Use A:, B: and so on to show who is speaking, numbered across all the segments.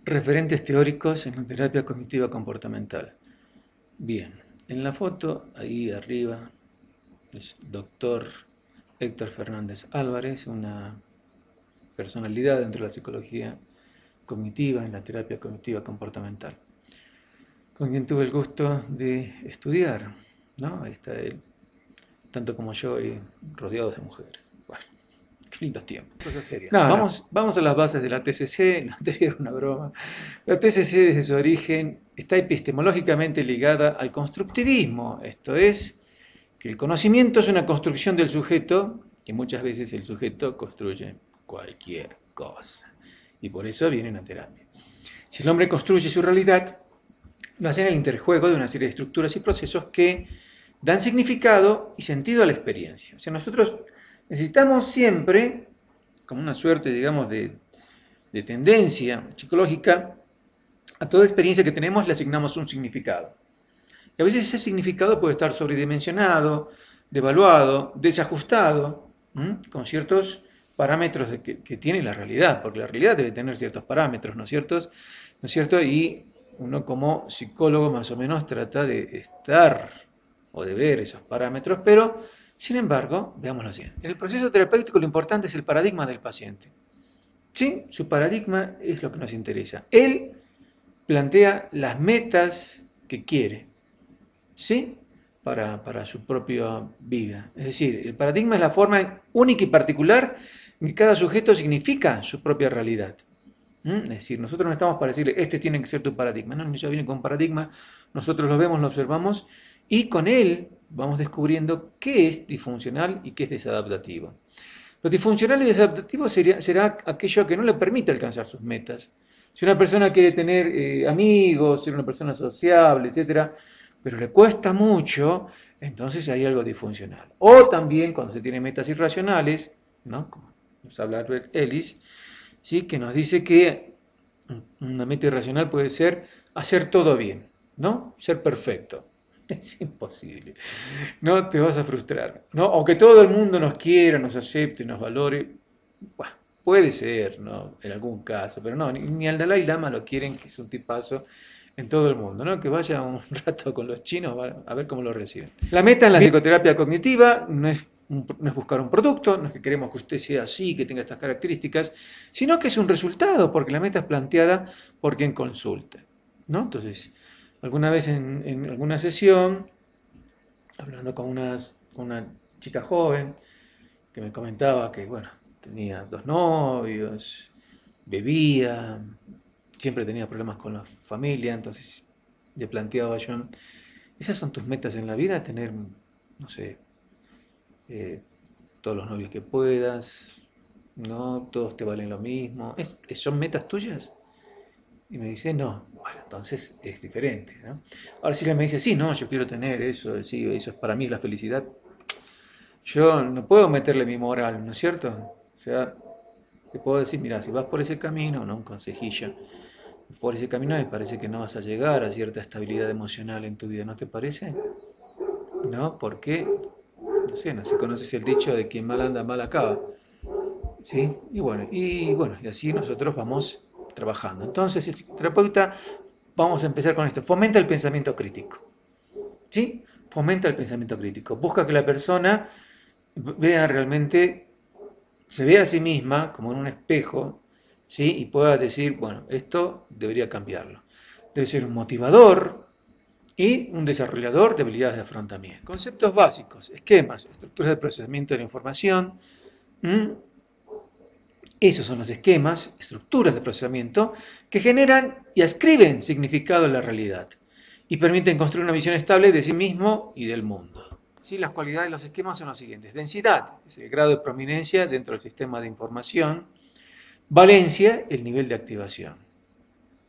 A: Referentes teóricos en la terapia cognitiva comportamental. Bien, en la foto, ahí arriba, es doctor Héctor Fernández Álvarez, una personalidad dentro de la psicología cognitiva, en la terapia cognitiva comportamental, con quien tuve el gusto de estudiar, ¿no? Ahí está él, tanto como yo, y rodeados de mujeres. Bueno, qué lindos tiempos. Cosas serias. No, vamos a las bases de la TCC, no te digo una broma. La TCC desde su origen está epistemológicamente ligada al constructivismo, esto es, que el conocimiento es una construcción del sujeto, que muchas veces el sujeto construye cualquier cosa. Y por eso viene una terapia. Si el hombre construye su realidad, lo hace en el interjuego de una serie de estructuras y procesos que dan significado y sentido a la experiencia. O sea, nosotros necesitamos siempre, como una suerte, digamos, de tendencia psicológica, a toda experiencia que tenemos le asignamos un significado. Y a veces ese significado puede estar sobredimensionado, devaluado, desajustado, con ciertos parámetros que tiene la realidad, porque la realidad debe tener ciertos parámetros, ¿no es cierto? ¿No es cierto? Y uno como psicólogo más o menos trata de estar o de ver esos parámetros, pero sin embargo, veámoslo así. En el proceso terapéutico lo importante es el paradigma del paciente. Sí, su paradigma es lo que nos interesa. Él plantea las metas que quiere, ¿sí? Para su propia vida. Es decir, el paradigma es la forma única y particular en que cada sujeto significa su propia realidad. Es decir, nosotros no estamos para decirle, este tiene que ser tu paradigma. No, ya viene con paradigma, nosotros lo vemos, lo observamos y con él vamos descubriendo qué es disfuncional y qué es desadaptativo. Lo disfuncional y desadaptativo será aquello que no le permite alcanzar sus metas. Si una persona quiere tener amigos, ser una persona sociable, etcétera, pero le cuesta mucho, entonces hay algo disfuncional. O también cuando se tiene metas irracionales, ¿no? Como nos habla Albert Ellis, ¿sí? Que nos dice que una meta irracional puede ser hacer todo bien, ¿no? Ser perfecto. Es imposible. No te vas a frustrar, ¿no? Aunque todo el mundo nos quiera, nos acepte, nos valore, bah, puede ser, ¿no? En algún caso, pero no, ni al Dalai Lama lo quieren, que es un tipazo en todo el mundo, ¿no? Que vaya un rato con los chinos a ver cómo lo reciben. La meta en la psicoterapia cognitiva no es buscar un producto, no es que queremos que usted sea así, que tenga estas características, sino que es un resultado, porque la meta es planteada por quien consulta, ¿no? Entonces, alguna vez en alguna sesión, hablando con una chica joven, que me comentaba que, bueno, tenía dos novios, bebía, siempre tenía problemas con la familia, entonces le planteaba yo, ¿esas son tus metas en la vida? Tener, no sé, eh, todos los novios que puedas, ¿no? Todos te valen lo mismo. ¿Son metas tuyas? Y me dice, no. Bueno, entonces es diferente, ¿no? Ahora si ella me dice, sí, no, yo quiero tener eso, sí, eso es para mí la felicidad. Yo no puedo meterle mi moral, ¿no es cierto? O sea, te puedo decir, mira, si vas por ese camino, no un consejillo, por ese camino me parece que no vas a llegar a cierta estabilidad emocional en tu vida, ¿no te parece? ¿No? Porque, no sé, no sé, conoces el dicho de quien mal anda, mal acaba. ¿Sí? Y así nosotros vamos trabajando. Entonces, el psicoterapeuta, vamos a empezar con esto, fomenta el pensamiento crítico. ¿Sí? Fomenta el pensamiento crítico. Busca que la persona vea realmente, se vea a sí misma como en un espejo, ¿sí? Y pueda decir, bueno, esto debería cambiarlo. Debe ser un motivador y un desarrollador de habilidades de afrontamiento. Conceptos básicos, esquemas, estructuras de procesamiento de la información. ¿m? Esos son los esquemas, estructuras de procesamiento que generan y ascriben significado a la realidad y permiten construir una visión estable de sí mismo y del mundo. ¿Sí? Las cualidades de los esquemas son las siguientes. Densidad, es el grado de prominencia dentro del sistema de información. Valencia, el nivel de activación.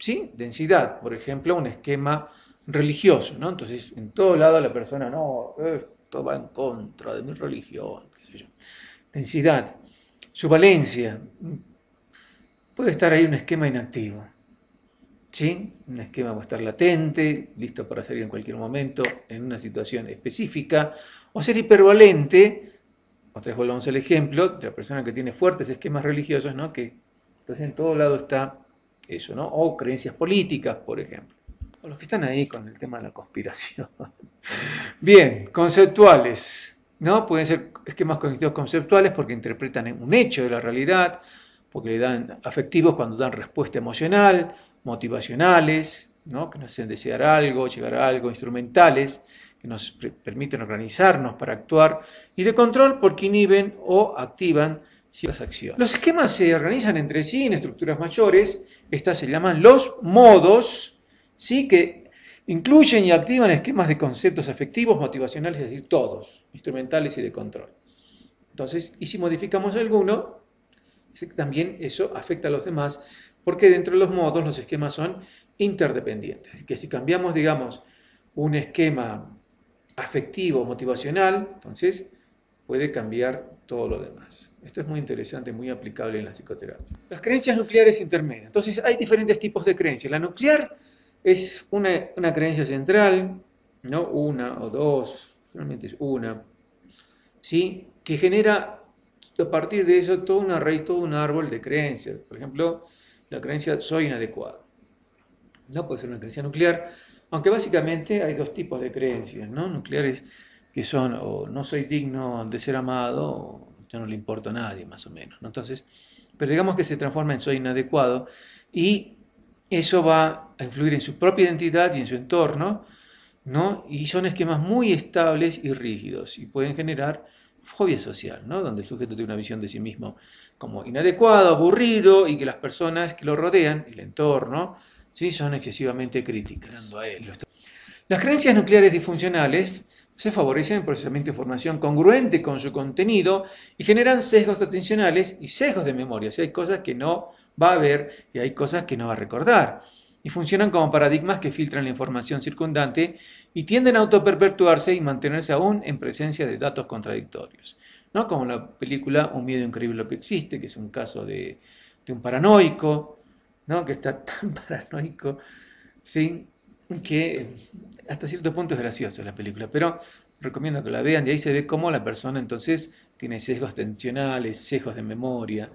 A: ¿Sí? Densidad, por ejemplo, un esquema religioso, ¿no? Entonces, en todo lado la persona, no, esto va en contra de mi religión, qué sé yo. Densidad. Su valencia, puede estar ahí un esquema inactivo, ¿sí? Un esquema puede estar latente, listo para salir en cualquier momento, en una situación específica, o ser hipervalente, otra vez volvamos al ejemplo, de la persona que tiene fuertes esquemas religiosos, ¿no? Que entonces en todo lado está eso, ¿no? O creencias políticas, por ejemplo. O los que están ahí con el tema de la conspiración. Bien, conceptuales, ¿no? Pueden ser esquemas cognitivos conceptuales porque interpretan un hecho de la realidad, porque le dan afectivos cuando dan respuesta emocional, motivacionales, ¿no? Que nos hacen desear algo, llegar a algo, instrumentales, que nos permiten organizarnos para actuar, y de control porque inhiben o activan ciertas acciones. Los esquemas se organizan entre sí en estructuras mayores, estas se llaman los modos, ¿sí? Que incluyen y activan esquemas de conceptos afectivos, motivacionales, es decir, todos, instrumentales y de control. Entonces, y si modificamos alguno, también eso afecta a los demás, porque dentro de los modos los esquemas son interdependientes. Que si cambiamos, digamos, un esquema afectivo, motivacional, entonces puede cambiar todo lo demás. Esto es muy interesante, muy aplicable en la psicoterapia. Las creencias nucleares intermedias. Entonces hay diferentes tipos de creencias. La nuclear es una creencia central, ¿no? Una o dos, realmente es una, ¿sí? Que genera a partir de eso toda una raíz, todo un árbol de creencias. Por ejemplo, la creencia soy inadecuado. No puede ser una creencia nuclear, aunque básicamente hay dos tipos de creencias, ¿no? Nucleares que son o no soy digno de ser amado o yo no le importo a nadie, más o menos, ¿no? Entonces, pero digamos que se transforma en soy inadecuado y eso va a influir en su propia identidad y en su entorno, ¿no? Y son esquemas muy estables y rígidos y pueden generar fobia social, ¿no? Donde el sujeto tiene una visión de sí mismo como inadecuado, aburrido y que las personas que lo rodean, el entorno, ¿sí? Son excesivamente críticas a él. Las creencias nucleares disfuncionales se favorecen el procesamiento de información congruente con su contenido y generan sesgos atencionales y sesgos de memoria. O sea, hay cosas que no va a ver y hay cosas que no va a recordar. Y funcionan como paradigmas que filtran la información circundante y tienden a autoperpetuarse y mantenerse aún en presencia de datos contradictorios. ¿No? Como la película Un miedo increíble lo que existe, que es un caso de un paranoico, ¿no? Que está tan paranoico, ¿sí? Que hasta cierto punto es graciosa la película, pero recomiendo que la vean y ahí se ve cómo la persona entonces tiene sesgos atencionales, sesgos de memoria,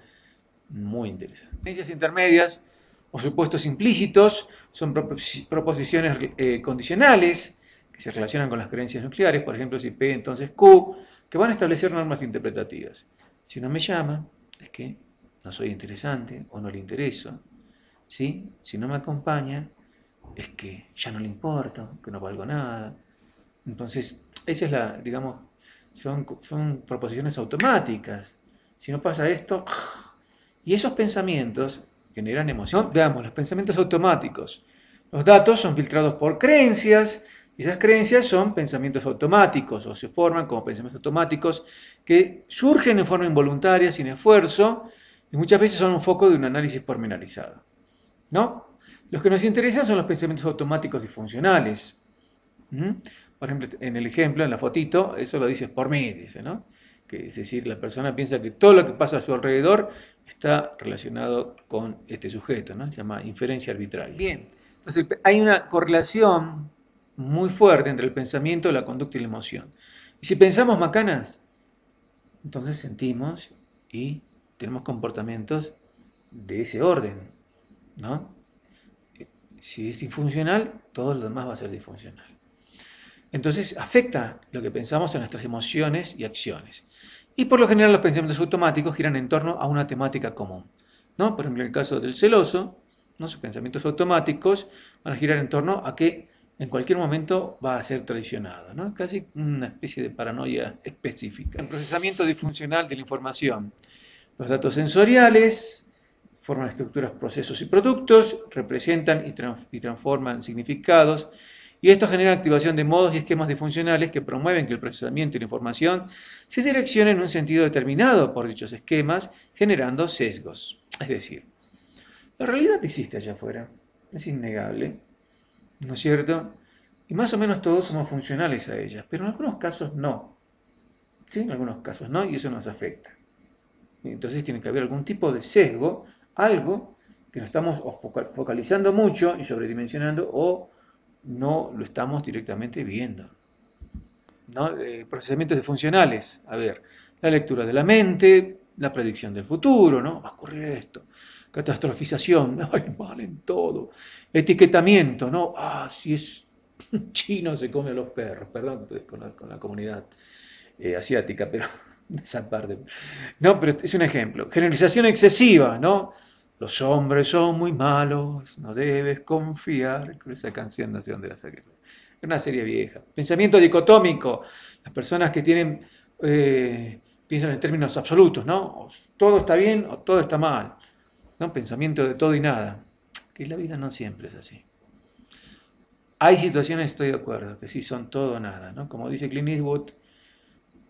A: muy interesante. Creencias intermedias o supuestos implícitos son proposiciones condicionales que se relacionan con las creencias nucleares, por ejemplo, si P entonces Q, que van a establecer normas interpretativas. Si no me llama, es que no soy interesante o no le intereso. ¿Sí? Si no me acompaña, es que ya no le importo, que no valgo nada. Entonces, esa es la, digamos, son proposiciones automáticas. Si no pasa esto, y esos pensamientos generan emoción. ¿No? Veamos, los pensamientos automáticos. Los datos son filtrados por creencias, y esas creencias son pensamientos automáticos, o se forman como pensamientos automáticos que surgen en forma involuntaria, sin esfuerzo, y muchas veces son un foco de un análisis pormenorizado. ¿No? Los que nos interesan son los pensamientos automáticos disfuncionales. ¿Mm? Por ejemplo, en el ejemplo, en la fotito, eso lo dices por mí, dice, ¿no? Que es decir, la persona piensa que todo lo que pasa a su alrededor está relacionado con este sujeto, ¿no? Se llama inferencia arbitraria. Bien, entonces hay una correlación muy fuerte entre el pensamiento, la conducta y la emoción. Y si pensamos macanas, entonces sentimos y tenemos comportamientos de ese orden, ¿no? Si es disfuncional, todo lo demás va a ser disfuncional. Entonces afecta lo que pensamos en nuestras emociones y acciones. Y por lo general los pensamientos automáticos giran en torno a una temática común, ¿no? Por ejemplo, en el caso del celoso, ¿no? Sus pensamientos automáticos van a girar en torno a que en cualquier momento va a ser traicionado, ¿no? Casi una especie de paranoia específica. El procesamiento disfuncional de la información. Los datos sensoriales forman estructuras, procesos y productos, representan y transforman significados, y esto genera activación de modos y esquemas disfuncionales que promueven que el procesamiento y la información se direccionen en un sentido determinado por dichos esquemas, generando sesgos. Es decir, la realidad existe allá afuera, es innegable, ¿no es cierto? Y más o menos todos somos funcionales a ella, pero en algunos casos no. ¿Sí? En algunos casos no, y eso nos afecta. Entonces tiene que haber algún tipo de sesgo, algo que nos estamos focalizando mucho y sobredimensionando o no lo estamos directamente viendo. ¿No? Procesamientos disfuncionales, a ver, la lectura de la mente, la predicción del futuro, ¿no? Va a ocurrir esto. Catastrofización, ay, vale, todo. Etiquetamiento, ¿no? Ah, si es chino se come a los perros, perdón con la comunidad asiática, pero esa parte. No, pero es un ejemplo. Generalización excesiva, ¿no? Los hombres son muy malos, no debes confiar. Con esa canción, no sé dónde la saqué. Es una serie vieja. Pensamiento dicotómico. Las personas que tienen, piensan en términos absolutos, ¿no? O todo está bien o todo está mal. ¿No? Pensamiento de todo y nada. Que la vida no siempre es así. Hay situaciones, estoy de acuerdo, que sí son todo o nada, ¿no? Como dice Clint Eastwood,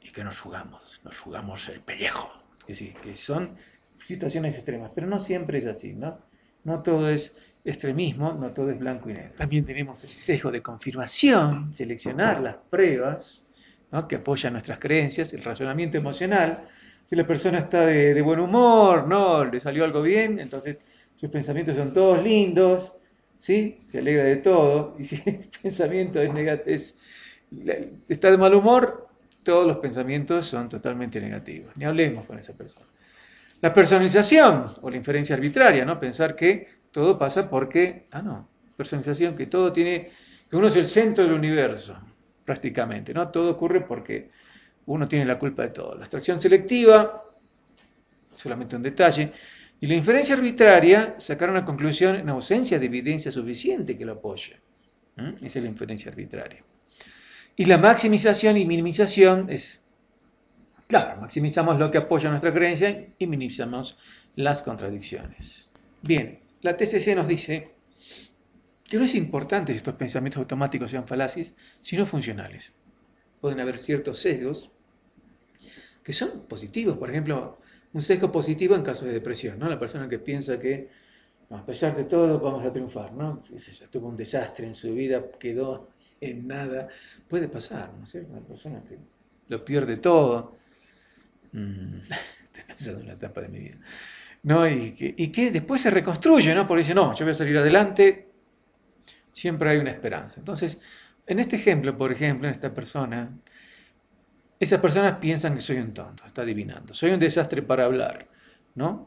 A: y que nos jugamos el pellejo, que sí, que son situaciones extremas, pero no siempre es así, ¿no? No todo es extremismo, no todo es blanco y negro. También tenemos el sesgo de confirmación, seleccionar las pruebas, ¿no?, que apoyan nuestras creencias, el razonamiento emocional. Si la persona está de buen humor, ¿no?, le salió algo bien, entonces sus pensamientos son todos lindos, ¿sí? Se alegra de todo, y si el pensamiento es negativo, está de mal humor, todos los pensamientos son totalmente negativos. Ni hablemos con esa persona. La personalización o la inferencia arbitraria, ¿no? Pensar que todo pasa porque, no, personalización, que todo tiene, que uno es el centro del universo, prácticamente, ¿no? Todo ocurre porque uno tiene la culpa de todo. La abstracción selectiva, solamente un detalle, y la inferencia arbitraria, sacar una conclusión en ausencia de evidencia suficiente que lo apoye. Esa es la inferencia arbitraria. Y la maximización y minimización es, claro, maximizamos lo que apoya nuestra creencia y minimizamos las contradicciones. Bien, la TCC nos dice que no es importante si estos pensamientos automáticos sean falaces, sino funcionales. Pueden haber ciertos sesgos que son positivos, por ejemplo, un sesgo positivo en casos de depresión, ¿no? La persona que piensa que a pesar de todo vamos a triunfar, ¿no? Tuvo un desastre en su vida, quedó en nada, puede pasar, ¿no es cierto? Una persona que lo pierde todo. Estoy pensando en la etapa de mi vida. ¿No? Y que después se reconstruye, ¿no? Porque dice, no, yo voy a salir adelante, siempre hay una esperanza. Entonces, en este ejemplo, por ejemplo, en esta persona, esas personas piensan que soy un tonto, está adivinando, soy un desastre para hablar, ¿no?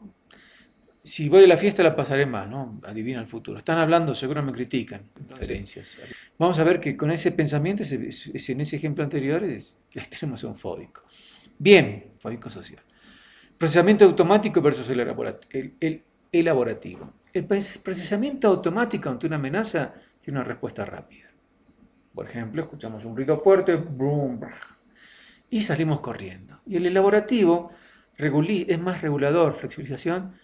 A: Si voy a la fiesta la pasaré mal, ¿no? Adivina el futuro. Están hablando, seguro me critican. Entonces, vamos a ver que con ese pensamiento, en ese ejemplo anterior, el extremo es un fóbico. Bien, fóbico social. Procesamiento automático versus el elaborativo. El procesamiento automático ante una amenaza tiene una respuesta rápida. Por ejemplo, escuchamos un ruido fuerte, brum, y salimos corriendo. Y el elaborativo es más regulador, flexibilización,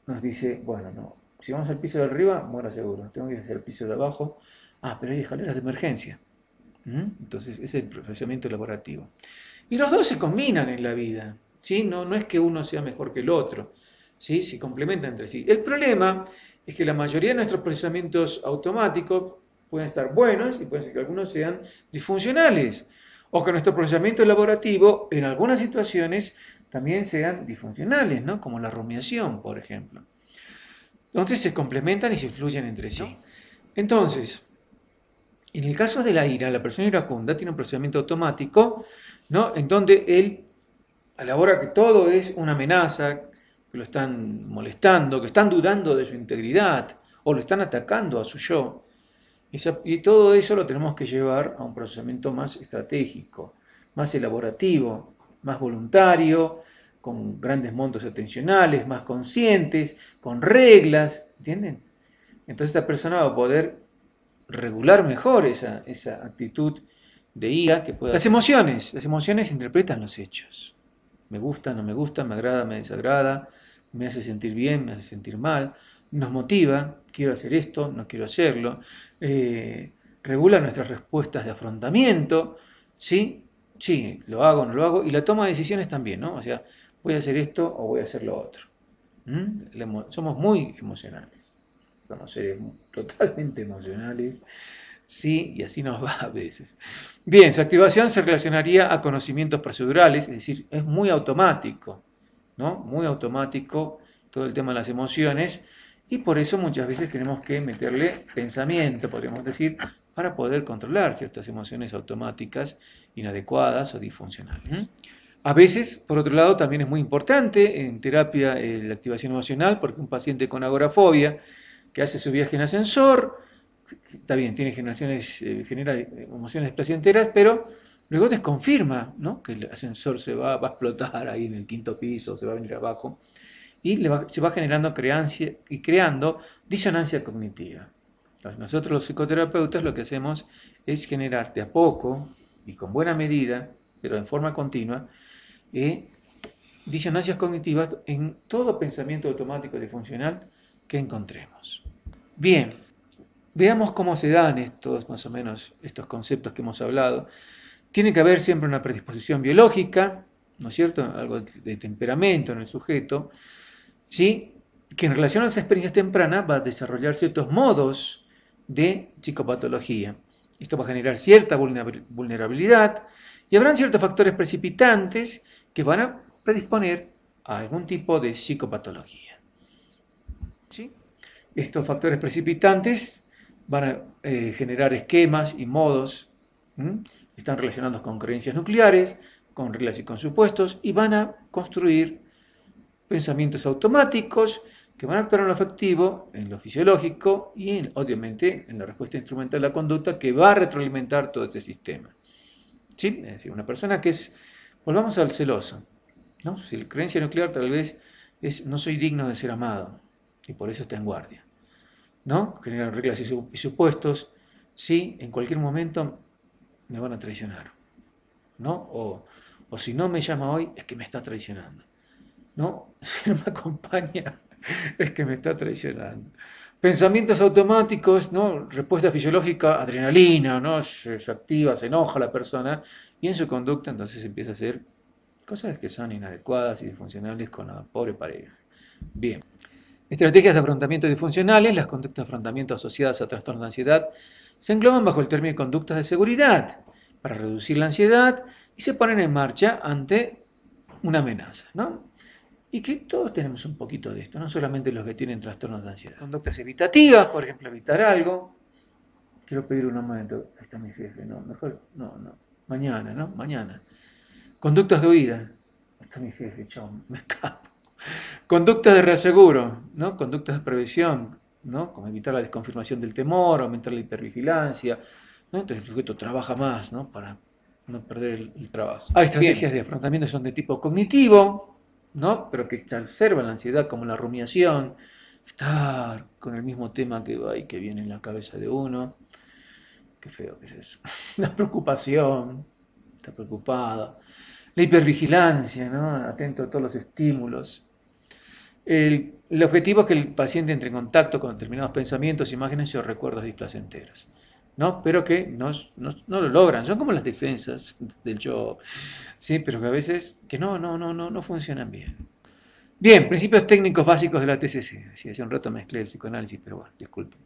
A: nos dice, bueno, no, si vamos al piso de arriba, muero seguro, tengo que ir hacia el piso de abajo, pero hay escaleras de emergencia. Entonces, ese es el procesamiento elaborativo. Y los dos se combinan en la vida, ¿sí? No es que uno sea mejor que el otro, ¿sí? Se complementan entre sí. El problema es que la mayoría de nuestros procesamientos automáticos pueden estar buenos y pueden ser que algunos sean disfuncionales, o que nuestro procesamiento elaborativo en algunas situaciones también sean disfuncionales, ¿no? Como la rumiación, por ejemplo. Entonces se complementan y se influyen entre sí. Entonces, en el caso de la ira, la persona iracunda tiene un procesamiento automático, ¿no?, en donde él elabora que todo es una amenaza, que lo están molestando, que están dudando de su integridad o lo están atacando a su yo. Y todo eso lo tenemos que llevar a un procesamiento más estratégico, más elaborativo, más voluntario, con grandes montos atencionales, más conscientes, con reglas, ¿entienden? Entonces esta persona va a poder regular mejor esa actitud de ira que pueda. Las emociones interpretan los hechos. Me gusta, no me gusta, me agrada, me desagrada, me hace sentir bien, me hace sentir mal, nos motiva, quiero hacer esto, no quiero hacerlo, regula nuestras respuestas de afrontamiento, ¿sí? Sí, lo hago, no lo hago, y la toma de decisiones también, ¿no? O sea, voy a hacer esto o voy a hacer lo otro. Somos muy emocionales, somos seres totalmente emocionales, sí, y así nos va a veces. Bien, su activación se relacionaría a conocimientos procedurales, es decir, es muy automático, ¿no? Muy automático todo el tema de las emociones, y por eso muchas veces tenemos que meterle pensamiento, podríamos decir, para poder controlar ciertas emociones automáticas inadecuadas o disfuncionales. A veces, por otro lado, también es muy importante en terapia la activación emocional, porque un paciente con agorafobia que hace su viaje en ascensor, está bien, tiene genera emociones placenteras, pero luego desconfirma, ¿no? Que el ascensor va a explotar ahí en el quinto piso, se va a venir abajo, y se va generando creando disonancia cognitiva. Entonces, nosotros los psicoterapeutas lo que hacemos es generar de a poco y con buena medida, pero en forma continua, disonancias cognitivas en todo pensamiento automático disfuncional que encontremos. Bien, veamos cómo se dan estos, más o menos, estos conceptos que hemos hablado. Tiene que haber siempre una predisposición biológica, ¿no es cierto? Algo de temperamento en el sujeto, ¿sí? Que en relación a las experiencias tempranas va a desarrollar ciertos modos de psicopatología. Esto va a generar cierta vulnerabilidad y habrán ciertos factores precipitantes que van a predisponer a algún tipo de psicopatología. ¿Sí? Estos factores precipitantes van a generar esquemas y modos, están relacionados con creencias nucleares, con reglas y con supuestos, y van a construir pensamientos automáticos que van a actuar en lo afectivo, en lo fisiológico y obviamente en la respuesta instrumental de la conducta que va a retroalimentar todo este sistema. ¿Sí? Es decir, una persona que es, volvamos al celoso, ¿no? Si la creencia nuclear tal vez es no soy digno de ser amado y por eso está en guardia, ¿no? Generan reglas y supuestos, sí, en cualquier momento me van a traicionar, ¿no? O si no me llama hoy es que me está traicionando, ¿no? Si no me acompaña es que me está traicionando. Pensamientos automáticos, ¿no? Respuesta fisiológica, adrenalina, ¿no? Se activa, se enoja la persona y en su conducta entonces empieza a hacer cosas que son inadecuadas y disfuncionales con la pobre pareja. Bien. Estrategias de afrontamiento disfuncionales, las conductas de afrontamiento asociadas a trastornos de ansiedad, se engloban bajo el término de conductas de seguridad para reducir la ansiedad y se ponen en marcha ante una amenaza, ¿no? Y que todos tenemos un poquito de esto, no solamente los que tienen trastornos de ansiedad. Conductas evitativas, por ejemplo, evitar algo. Quiero pedir un aumento. Ahí está mi jefe, no, mejor, no, mañana, ¿no? Mañana. Conductas de huida. Ahí está mi jefe, chao, me escapo. Conductas de reaseguro, ¿no? Conductas de previsión, ¿no? Como evitar la desconfirmación del temor, aumentar la hipervigilancia, ¿no? Entonces el sujeto trabaja más, ¿no? Para no perder el trabajo. Hay estrategias de afrontamiento que son de tipo cognitivo, ¿no? Pero que exacerban la ansiedad, como la rumiación, estar con el mismo tema que va y que viene en la cabeza de uno. Qué feo que es eso. La preocupación, está preocupada. La hipervigilancia, ¿no? Atento a todos los estímulos. El objetivo es que el paciente entre en contacto con determinados pensamientos, imágenes o recuerdos displacenteros, ¿no? Pero que no lo logran. Son como las defensas del yo, ¿sí? Pero que a veces que no funcionan bien. Bien, principios técnicos básicos de la TCC. Sí, hace un rato mezclé el psicoanálisis, pero bueno, disculpen.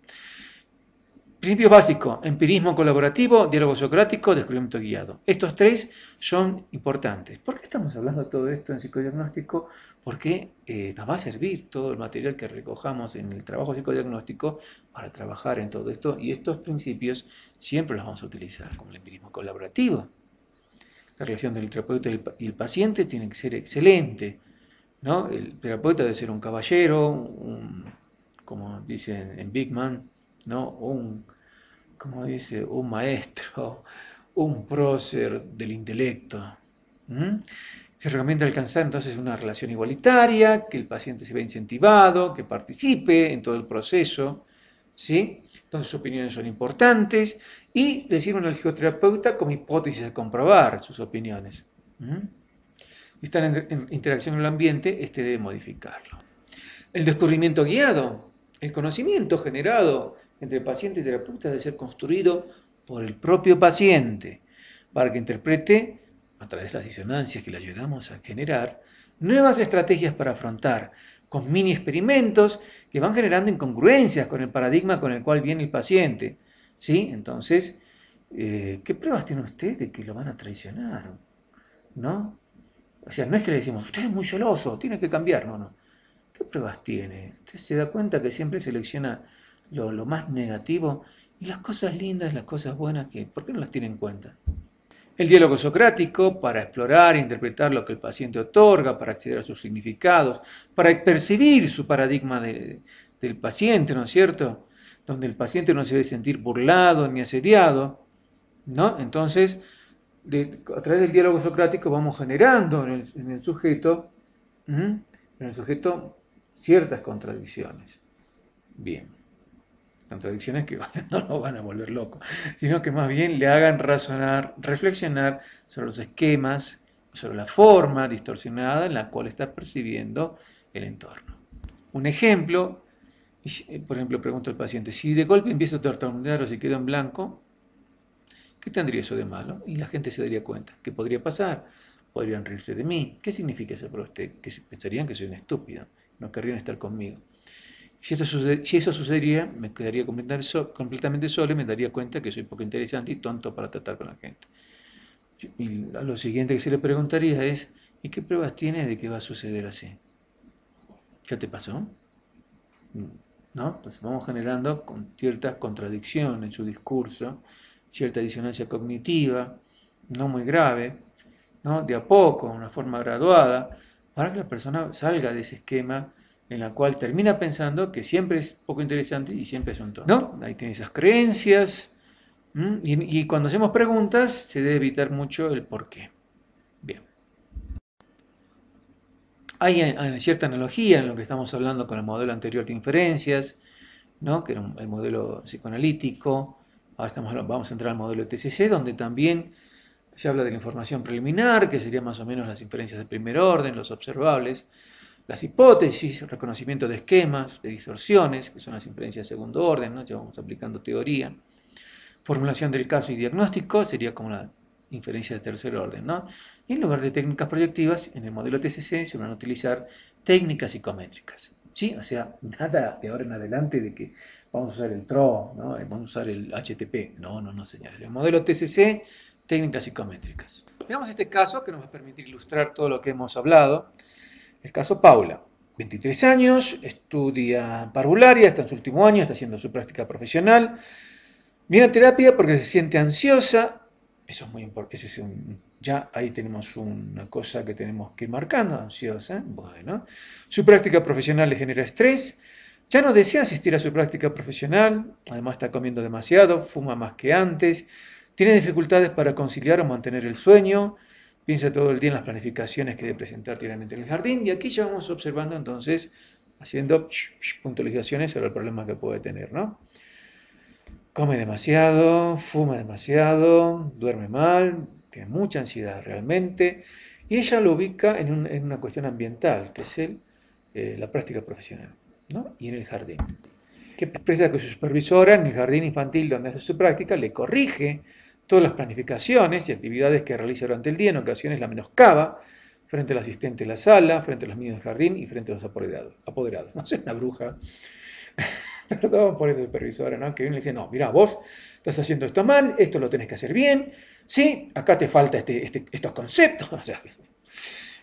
A: Principios básicos, empirismo colaborativo, diálogo socrático, descubrimiento guiado. Estos tres son importantes. ¿Por qué estamos hablando de todo esto en psicodiagnóstico? Porque nos va a servir todo el material que recojamos en el trabajo psicodiagnóstico para trabajar en todo esto y estos principios siempre los vamos a utilizar, como el empirismo colaborativo. La relación del terapeuta y el paciente tiene que ser excelente, ¿no? El terapeuta debe ser un caballero, como dicen en Big Man, ¿no? Como dice, un maestro, un prócer del intelecto. Se recomienda alcanzar entonces una relación igualitaria, que el paciente se vea incentivado, que participe en todo el proceso, ¿sí? Entonces sus opiniones son importantes y decirle al psicoterapeuta como hipótesis a comprobar sus opiniones. Están en interacción con el ambiente, este debe modificarlo. El descubrimiento guiado, el conocimiento generado entre paciente y terapeuta debe ser construido por el propio paciente para que interprete, a través de las disonancias que le ayudamos a generar, nuevas estrategias para afrontar, con mini experimentos que van generando incongruencias con el paradigma con el cual viene el paciente. ¿Sí? Entonces, ¿qué pruebas tiene usted de que lo van a traicionar? ¿No? O sea, no es que le decimos, usted es muy celoso, tiene que cambiar, no. ¿Qué pruebas tiene? Usted se da cuenta que siempre selecciona lo más negativo y las cosas lindas, las cosas buenas, ¿por qué no las tiene en cuenta? El diálogo socrático para explorar e interpretar lo que el paciente otorga, para acceder a sus significados, para percibir su paradigma de del paciente, ¿no es cierto? Donde el paciente no se debe sentir burlado ni asediado, ¿no? Entonces, a través del diálogo socrático vamos generando en el sujeto, en el sujeto ciertas contradicciones. Bien, contradicciones que no lo van a volver loco, sino que más bien le hagan razonar, reflexionar sobre los esquemas, sobre la forma distorsionada en la cual está percibiendo el entorno. Un ejemplo, por ejemplo, pregunto al paciente, si de golpe empiezo a tartamudear o si quedo en blanco, ¿qué tendría eso de malo? Y la gente se daría cuenta. ¿Qué podría pasar? Podrían reírse de mí. ¿Qué significa eso para usted? Que pensarían que soy un estúpido, no querrían estar conmigo. Si eso sucedería, me quedaría completamente solo y me daría cuenta que soy poco interesante y tonto para tratar con la gente. Y lo siguiente que se le preguntaría es, ¿y qué pruebas tienes de que va a suceder así? ¿Ya te pasó? ¿No? Entonces vamos generando con ciertas contradicciones en su discurso, cierta disonancia cognitiva, no muy grave, ¿no? De a poco, de una forma graduada, para que la persona salga de ese esquema en la cual termina pensando que siempre es poco interesante y siempre es un tonto. ¿No? Ahí tiene esas creencias, y cuando hacemos preguntas se debe evitar mucho el por qué. Bien. Hay cierta analogía en lo que estamos hablando con el modelo anterior de inferencias, ¿no? Que era el modelo psicoanalítico. Ahora vamos a entrar al modelo TCC, donde también se habla de la información preliminar, que sería más o menos las inferencias de primer orden, los observables, las hipótesis, el reconocimiento de esquemas, de distorsiones, que son las inferencias de segundo orden, ¿no? Ya vamos aplicando teoría. Formulación del caso y diagnóstico sería como la inferencia de tercer orden, ¿no? Y en lugar de técnicas proyectivas, en el modelo TCC se van a utilizar técnicas psicométricas, ¿sí? O sea, nada de ahora en adelante de que vamos a usar el TRO, ¿no? Vamos a usar el HTP. No, señores. El modelo TCC, técnicas psicométricas. Veamos este caso que nos va a permitir ilustrar todo lo que hemos hablado. El caso Paula, 23 años, estudia parvularia, está en su último año, está haciendo su práctica profesional. Viene a terapia porque se siente ansiosa. Eso es muy importante. Ya ahí tenemos una cosa que tenemos que ir marcando, ansiosa. Bueno, su práctica profesional le genera estrés. Ya no desea asistir a su práctica profesional. Además está comiendo demasiado, fuma más que antes. Tiene dificultades para conciliar o mantener el sueño. Piensa todo el día en las planificaciones que debe presentar diariamente en el jardín. Y aquí ya vamos observando entonces, haciendo puntualizaciones sobre el problema que puede tener, ¿no? Come demasiado, fuma demasiado, duerme mal, tiene mucha ansiedad realmente, y ella lo ubica en una cuestión ambiental, que es la práctica profesional, ¿no? Y en el jardín. Que expresa que su supervisora en el jardín infantil donde hace su práctica le corrige todas las planificaciones y actividades que realiza durante el día, en ocasiones la menoscaba, frente al asistente de la sala, frente a los niños del jardín y frente a los apoderados. No sé, una bruja. Perdón por el supervisor, ¿no? Que viene y le dice, no, mira, vos estás haciendo esto mal, esto lo tenés que hacer bien, sí, acá te falta estos conceptos, o sea,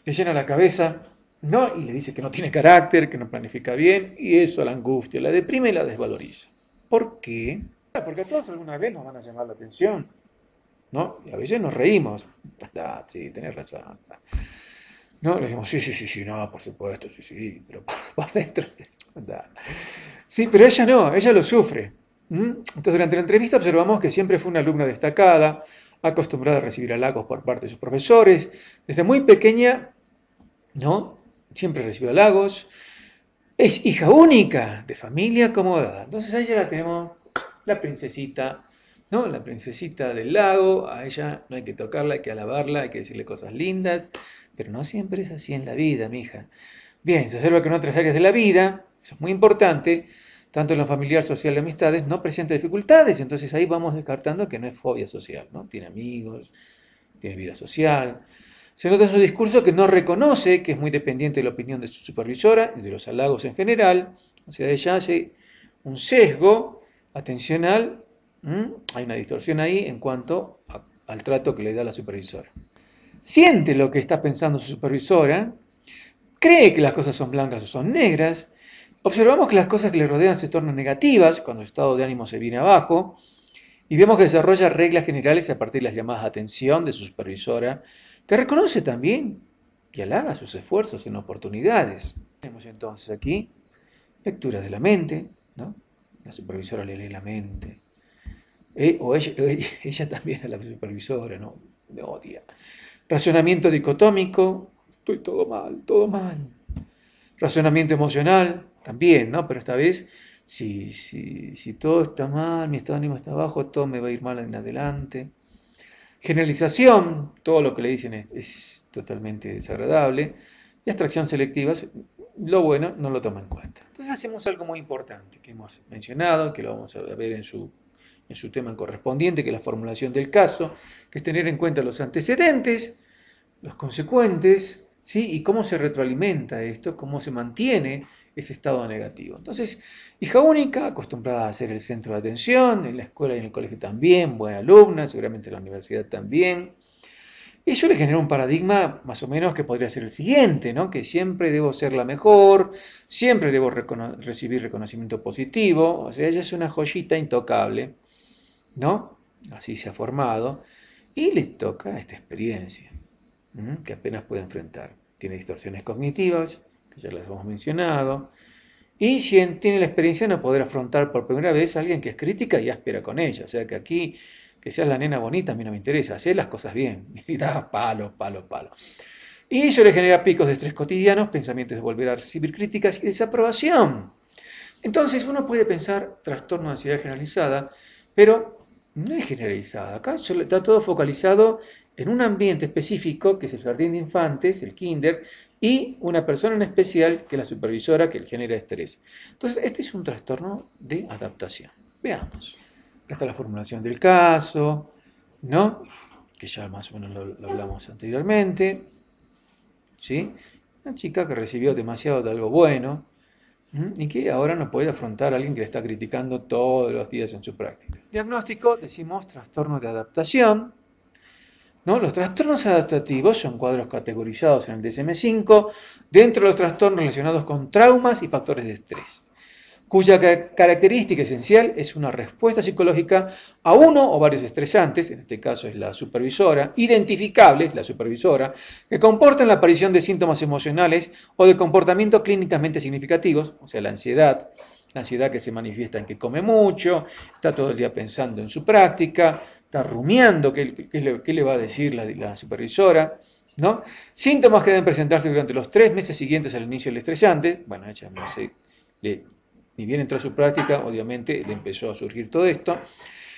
A: le llena la cabeza, ¿no? Y le dice que no tiene carácter, que no planifica bien, y eso la angustia, la deprime y la desvaloriza. ¿Por qué? Porque a todos alguna vez nos van a llamar la atención, ¿no? Y a veces nos reímos, sí, tenés razón. No, le decimos, sí, no, por supuesto, sí, pero por dentro, sí, pero ella no, ella lo sufre. Entonces, durante la entrevista observamos que siempre fue una alumna destacada, acostumbrada a recibir halagos por parte de sus profesores. Desde muy pequeña, ¿no? Siempre recibió halagos. Es hija única, de familia acomodada. Entonces, a ella la tenemos, la princesita, ¿no? La princesita del lago. A ella no hay que tocarla, hay que alabarla, hay que decirle cosas lindas. Pero no siempre es así en la vida, mija. Bien, se observa que en otras áreas de la vida, eso es muy importante, tanto en lo familiar, social y amistades, no presenta dificultades. Entonces ahí vamos descartando que no es fobia social, ¿no? Tiene amigos, tiene vida social. Se nota en su discurso que no reconoce que es muy dependiente de la opinión de su supervisora y de los halagos en general. O sea, ella hace un sesgo atencional. Hay una distorsión ahí en cuanto al trato que le da la supervisora. Siente lo que está pensando su supervisora, cree que las cosas son blancas o son negras, observamos que las cosas que le rodean se tornan negativas cuando el estado de ánimo se viene abajo, y vemos que desarrolla reglas generales a partir de las llamadas de atención de su supervisora, que reconoce también y halaga sus esfuerzos en oportunidades. Tenemos entonces aquí lectura de la mente, ¿no? La supervisora le lee la mente. O ella también a la supervisora, ¿no? Me odia. Razonamiento dicotómico, estoy todo mal, todo mal. Razonamiento emocional, también, ¿no? Pero esta vez, si todo está mal, mi estado de ánimo está bajo, todo me va a ir mal en adelante. Generalización, todo lo que le dicen es totalmente desagradable. Y abstracción selectiva, lo bueno no lo toma en cuenta. Entonces hacemos algo muy importante que hemos mencionado, que lo vamos a ver en su tema correspondiente, que es la formulación del caso, que es tener en cuenta los antecedentes, los consecuentes, ¿sí? Y cómo se retroalimenta esto, cómo se mantiene ese estado negativo. Entonces, hija única, acostumbrada a ser el centro de atención, en la escuela y en el colegio también, buena alumna, seguramente en la universidad también. Y eso le genera un paradigma más o menos que podría ser el siguiente, ¿no? Que siempre debo ser la mejor, siempre debo recibir reconocimiento positivo, o sea, ella es una joyita intocable, ¿no? Así se ha formado, y le toca esta experiencia, que apenas puede enfrentar. Tiene distorsiones cognitivas, que ya las hemos mencionado, y si tiene la experiencia de no poder afrontar por primera vez a alguien que es crítica y áspera con ella. O sea que aquí, que seas la nena bonita, a mí no me interesa, hacer las cosas bien. Y da palo, palo, palo. Y eso le genera picos de estrés cotidianos, pensamientos de volver a recibir críticas y desaprobación. Entonces uno puede pensar trastorno de ansiedad generalizada, pero no es generalizada. Acá está todo focalizado en un ambiente específico, que es el jardín de infantes, el kinder, y una persona en especial, que es la supervisora, que le genera estrés. Entonces, este es un trastorno de adaptación. Veamos. Acá está la formulación del caso, ¿no? Que ya más o menos lo hablamos anteriormente. ¿Sí? Una chica que recibió demasiado de algo bueno, y que ahora no puede afrontar a alguien que le está criticando todos los días en su práctica. Diagnóstico, decimos trastorno de adaptación, ¿no? Los trastornos adaptativos son cuadros categorizados en el DSM-5 dentro de los trastornos relacionados con traumas y factores de estrés, cuya característica esencial es una respuesta psicológica a uno o varios estresantes, en este caso es la supervisora, identificables, la supervisora, que comportan la aparición de síntomas emocionales o de comportamientos clínicamente significativos, o sea, la ansiedad que se manifiesta en que come mucho, está todo el día pensando en su práctica, está rumiando qué le va a decir la supervisora, ¿no? Síntomas que deben presentarse durante los 3 meses siguientes al inicio del estresante, bueno, ella no sé, ni bien entró a su práctica, obviamente le empezó a surgir todo esto,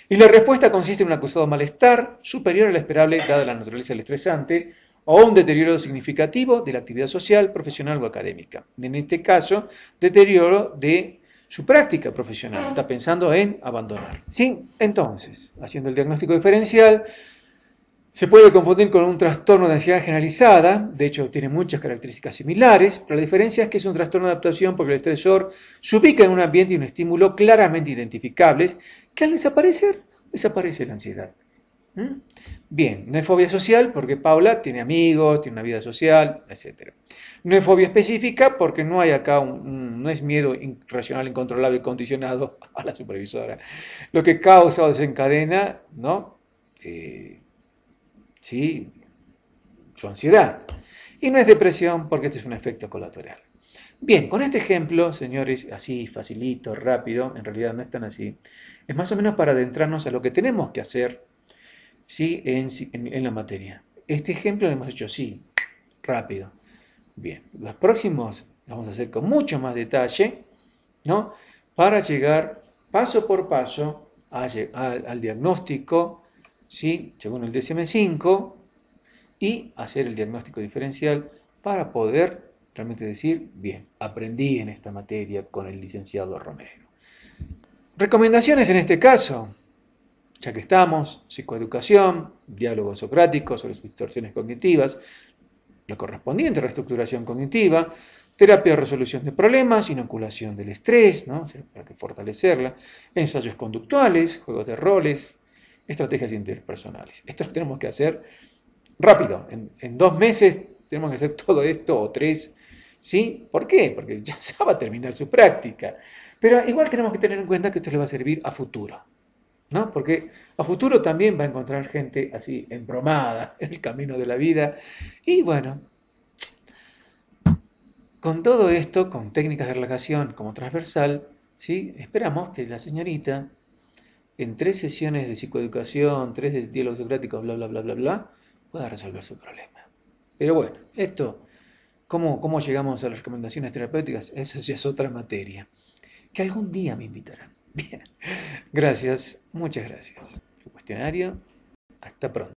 A: y la respuesta consiste en un acusado malestar superior al esperable dada la naturaleza del estresante, o un deterioro significativo de la actividad social, profesional o académica. En este caso, deterioro de su práctica profesional, está pensando en abandonar. ¿Sí? Entonces, haciendo el diagnóstico diferencial, se puede confundir con un trastorno de ansiedad generalizada, de hecho tiene muchas características similares, pero la diferencia es que es un trastorno de adaptación porque el estresor se ubica en un ambiente y un estímulo claramente identificables, que al desaparecer, desaparece la ansiedad. Bien, no es fobia social porque Paula tiene amigos, tiene una vida social, etc. No es fobia específica porque no hay acá no es miedo irracional, incontrolable, condicionado a la supervisora. Lo que causa o desencadena, ¿no? ¿Sí? Su ansiedad. Y no es depresión porque este es un efecto colateral. Bien, con este ejemplo, señores, así facilito, rápido, en realidad no es tan así, es más o menos para adentrarnos a lo que tenemos que hacer, ¿sí? en la materia. Este ejemplo lo hemos hecho así, rápido. Bien, los próximos vamos a hacer con mucho más detalle, ¿no? Para llegar paso por paso al diagnóstico, ¿sí? Según el DSM-5, y hacer el diagnóstico diferencial para poder realmente decir, bien, aprendí en esta materia con el licenciado Romero. Recomendaciones en este caso, ya que estamos, psicoeducación, diálogo socrático sobre sus distorsiones cognitivas, la correspondiente reestructuración cognitiva, terapia de resolución de problemas, inoculación del estrés, ¿no? Para que fortalecerla, ensayos conductuales, juegos de roles, estrategias interpersonales. Esto lo tenemos que hacer rápido, en 2 meses tenemos que hacer todo esto, o 3, ¿sí? ¿Por qué? Porque ya va a terminar su práctica. Pero igual tenemos que tener en cuenta que esto le va a servir a futuro, ¿no? Porque a futuro también va a encontrar gente así embromada en el camino de la vida. Y bueno, Con todo esto, con técnicas de relajación como transversal, ¿sí? Esperamos que la señorita, en 3 sesiones de psicoeducación, 3 diálogos socráticos, bla, bla, bla, bla, bla, pueda resolver su problema. Pero bueno, esto, ¿cómo llegamos a las recomendaciones terapéuticas? Eso ya es otra materia, que algún día me invitarán. Bien, gracias, muchas gracias. El cuestionario, hasta pronto.